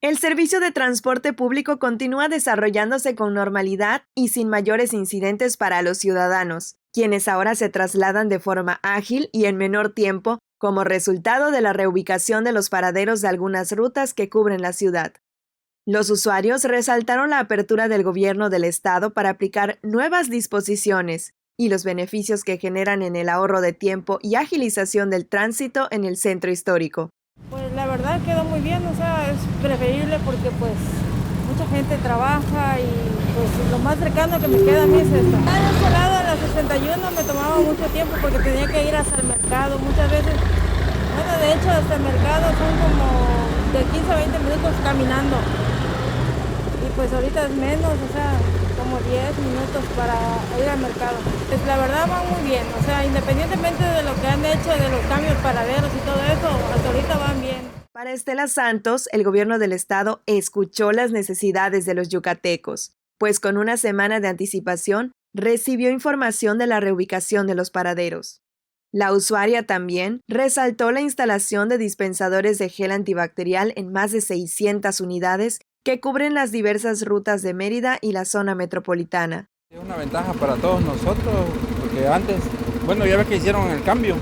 El servicio de transporte público continúa desarrollándose con normalidad y sin mayores incidentes para los ciudadanos, quienes ahora se trasladan de forma ágil y en menor tiempo como resultado de la reubicación de los paraderos de algunas rutas que cubren la ciudad. Los usuarios resaltaron la apertura del gobierno del estado para aplicar nuevas disposiciones y los beneficios que generan en el ahorro de tiempo y agilización del tránsito en el centro histórico. Pues la verdad quedó muy bien, o sea, es preferible porque pues mucha gente trabaja y pues lo más cercano que me queda a mí es esto. A este lado, a la 61, me tomaba mucho tiempo porque tenía que ir hasta el mercado muchas veces. Bueno, de hecho hasta el mercado son como de 15 a 20 minutos caminando. Y pues ahorita es menos, o sea, como 10 minutos para ir al mercado. Pues la verdad va muy bien, o sea, independientemente de lo que han hecho, de los cambios paraderos y todo eso, hasta ahorita van bien. Para Estela Santos, el gobierno del estado escuchó las necesidades de los yucatecos, pues con una semana de anticipación recibió información de la reubicación de los paraderos. La usuaria también resaltó la instalación de dispensadores de gel antibacterial en más de 600 unidades que cubren las diversas rutas de Mérida y la zona metropolitana. Es una ventaja para todos nosotros, porque antes, bueno, ya ves que hicieron el cambio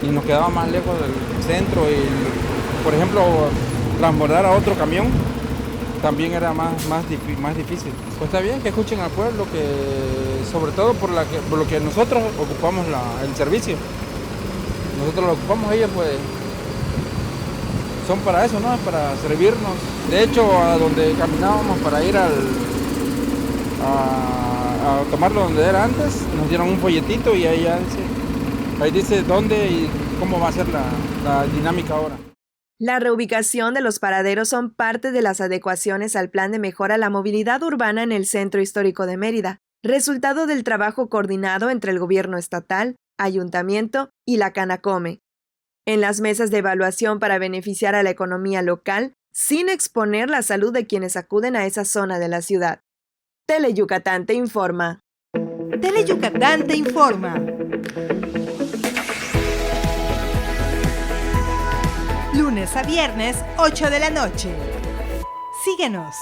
y nos quedaba más lejos del centro y, por ejemplo, transbordar a otro camión también era más difícil. Pues está bien que escuchen al pueblo, que sobre todo por lo que nosotros ocupamos el servicio. Nosotros lo ocupamos, ellos pues son para eso, ¿no? Para servirnos. De hecho, a donde caminábamos para ir a tomarlo donde era antes, nos dieron un folletito y ahí dice dónde y cómo va a ser la dinámica ahora. La reubicación de los paraderos son parte de las adecuaciones al plan de mejora a la movilidad urbana en el centro histórico de Mérida, resultado del trabajo coordinado entre el gobierno estatal, ayuntamiento y la Canacome. En las mesas de evaluación para beneficiar a la economía local, sin exponer la salud de quienes acuden a esa zona de la ciudad. Teleyucatán te informa. Teleyucatán te informa. Lunes a viernes, 8 de la noche. Síguenos.